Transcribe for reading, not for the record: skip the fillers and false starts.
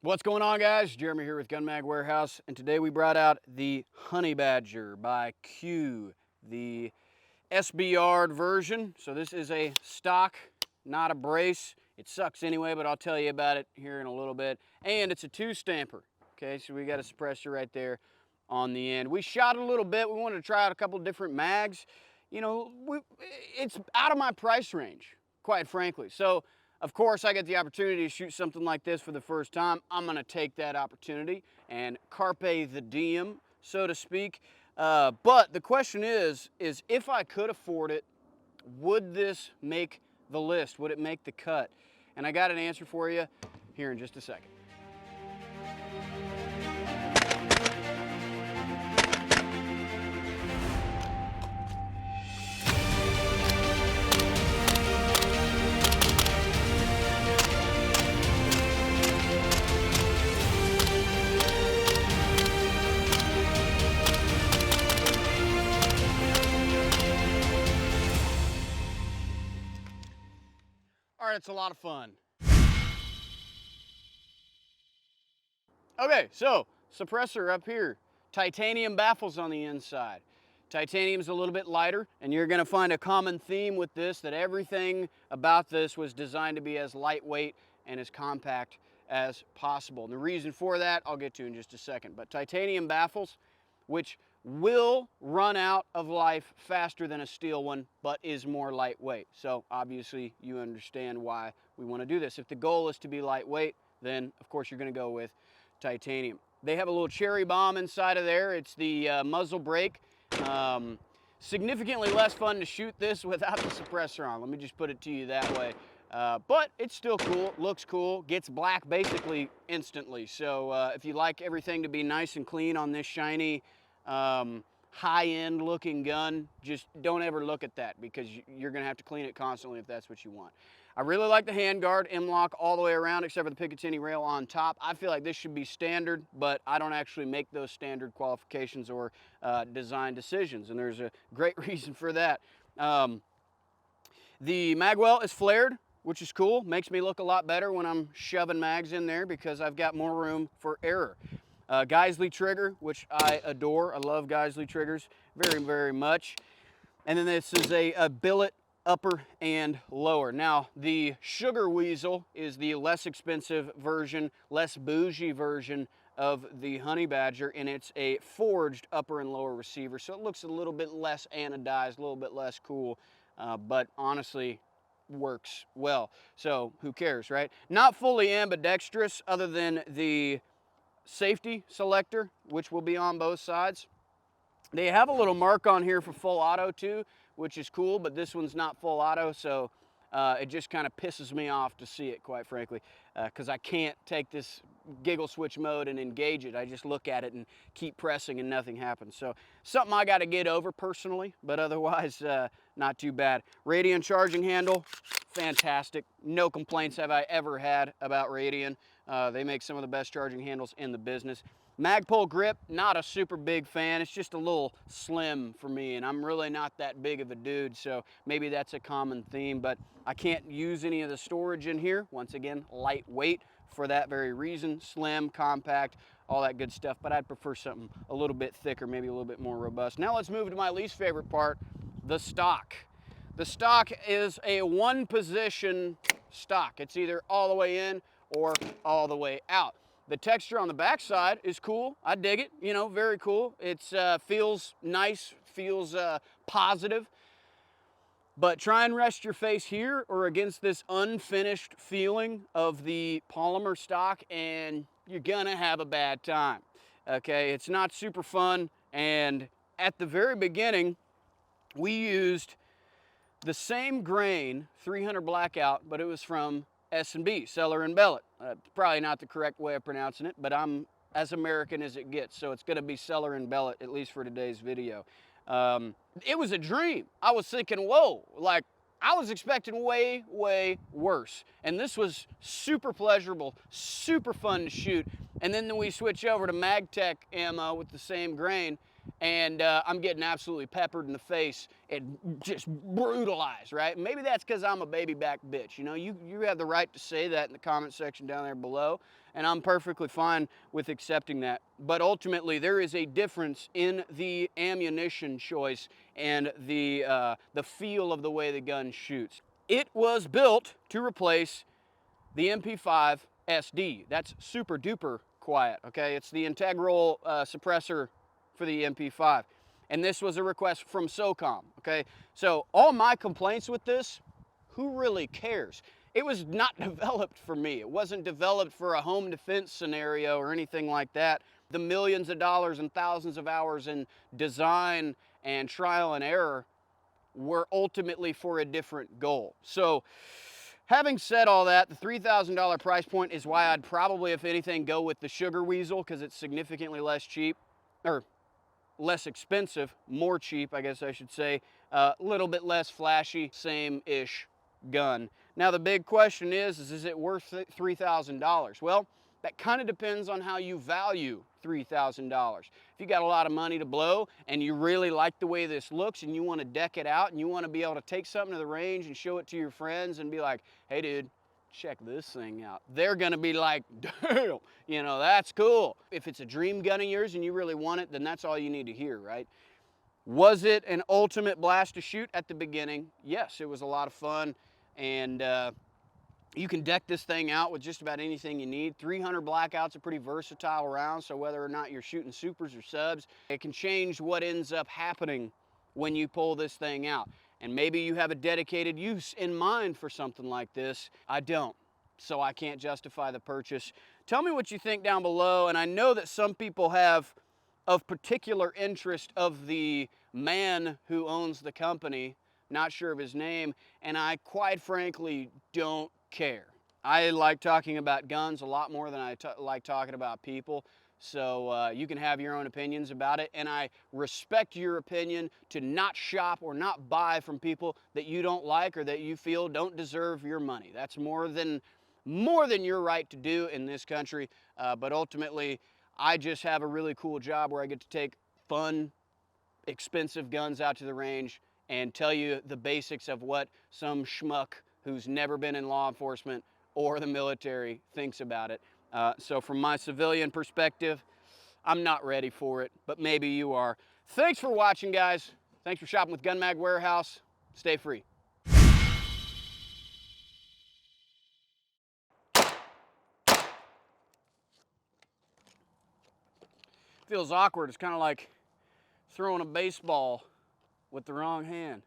What's going on, guys? Jeremy here with GunMagWarehouse, and today we brought out the Honey Badger by Q, the SBR version. So this is a stock, not a brace. It sucks anyway, but I'll tell you about it here in a little bit. And it's a two-stamper. Okay, so we got a suppressor right there on the end. We shot it a little bit. We wanted to try out a couple different mags. You know, it's out of my price range, quite frankly. So of course, I get the opportunity to shoot something like this for the first time. I'm gonna take that opportunity and carpe the diem, so to speak. But the question is if I could afford it, would this make the list? Would it make the cut? And I got an answer for you here in just a second. All right, it's a lot of fun. Okay, so suppressor up here, titanium baffles on the inside. Titanium's a little bit lighter, and you're gonna find a common theme with this, that everything about this was designed to be as lightweight and as compact as possible. And the reason for that, I'll get to in just a second. But titanium baffles, which will run out of life faster than a steel one, but is more lightweight. So obviously you understand why we want to do this. If the goal is to be lightweight, then of course you're going to go with titanium. They have a little cherry bomb inside of there. It's the muzzle brake. Significantly less fun to shoot this without the suppressor on. Let me just put it to you that way. But it's still cool, looks cool, gets black basically instantly. So if you like everything to be nice and clean on this shiny, high-end looking gun, just don't ever look at that, because you're gonna have to clean it constantly if that's what you want. I really like the handguard, M-lock all the way around except for the Picatinny rail on top. I feel like this should be standard, but I don't actually make those standard qualifications or design decisions, and there's a great reason for that. The magwell is flared, which is cool. Makes me look a lot better when I'm shoving mags in there because I've got more room for error. Geisley trigger, which I adore. I love Geisley triggers very, very much. And then this is a billet upper and lower. Now, the Sugar Weasel is the less expensive version, less bougie version of the Honey Badger, and it's a forged upper and lower receiver. So it looks a little bit less anodized, a little bit less cool, but honestly works well. So who cares, right? Not fully ambidextrous other than the safety selector, which will be on both sides. They have a little mark on here for full auto too, which is cool, but this one's not full auto, so it just kind of pisses me off to see it, quite frankly, because I can't take this giggle switch mode and engage it. I just look at it and keep pressing and nothing happens. So something I got to get over personally, but otherwise not too bad. Radian charging handle, fantastic. No complaints have I ever had about Radian. They make some of the best charging handles in the business. Magpul grip, not a super big fan. It's just a little slim for me, and I'm really not that big of a dude, so maybe that's a common theme, but I can't use any of the storage in here. Once again, lightweight for that very reason. Slim, compact, all that good stuff, but I'd prefer something a little bit thicker, maybe a little bit more robust. Now let's move to my least favorite part, the stock. The stock is a one-position stock. It's either all the way in or all the way out. The texture on the backside is cool. I dig it, you know, very cool. It feels nice, feels positive. But try and rest your face here or against this unfinished feeling of the polymer stock, and you're gonna have a bad time. Okay, it's not super fun. And at the very beginning, we used the same grain, 300 Blackout, but it was from S&B, Seller and Bellet. Probably not the correct way of pronouncing it, but I'm as American as it gets, so it's gonna be Seller and Bellet, at least for today's video. It was a dream. I was thinking, whoa, like I was expecting way, way worse. And this was super pleasurable, super fun to shoot. And then we switch over to MagTech ammo with the same grain, and I'm getting absolutely peppered in the face and just brutalized, right? Maybe that's because I'm a baby back bitch. You know, you have the right to say that in the comment section down there below, and I'm perfectly fine with accepting that. But ultimately, there is a difference in the ammunition choice and the feel of the way the gun shoots. It was built to replace the MP5 SD. That's super duper quiet, okay? It's the integral suppressor for the MP5. And this was a request from SOCOM, okay? So all my complaints with this, who really cares? It was not developed for me. It wasn't developed for a home defense scenario or anything like that. The millions of dollars and thousands of hours in design and trial and error were ultimately for a different goal. So having said all that, the $3,000 price point is why I'd probably, if anything, go with the Sugar Weasel, because it's significantly less cheap, or less expensive, more cheap, I guess I should say, a little bit less flashy, same-ish gun. Now the big question is it worth $3,000? Well, that kind of depends on how you value $3,000. If you got a lot of money to blow and you really like the way this looks and you want to deck it out and you want to be able to take something to the range and show it to your friends and be like, hey dude, check this thing out. They're gonna be like, damn, you know, that's cool. If it's a dream gun of yours and you really want it, then that's all you need to hear, right? Was it an ultimate blast to shoot at the beginning? Yes, it was a lot of fun, and you can deck this thing out with just about anything you need. 300 Blackout's a pretty versatile round, so whether or not you're shooting supers or subs, it can change what ends up happening when you pull this thing out. And maybe you have a dedicated use in mind for something like this. I don't, so I can't justify the purchase. Tell me what you think down below, and I know that some people have of particular interest of the man who owns the company, not sure of his name, and I quite frankly don't care. I like talking about guns a lot more than I like talking about people, so you can have your own opinions about it, and I respect your opinion to not shop or not buy from people that you don't like or that you feel don't deserve your money. That's more than your right to do in this country, but ultimately I just have a really cool job where I get to take fun, expensive guns out to the range and tell you the basics of what some schmuck who's never been in law enforcement or the military thinks about it. So from my civilian perspective, I'm not ready for it, but maybe you are. Thanks for watching, guys. Thanks for shopping with GunMagWarehouse. Stay free. Feels awkward. It's kind of like throwing a baseball with the wrong hand.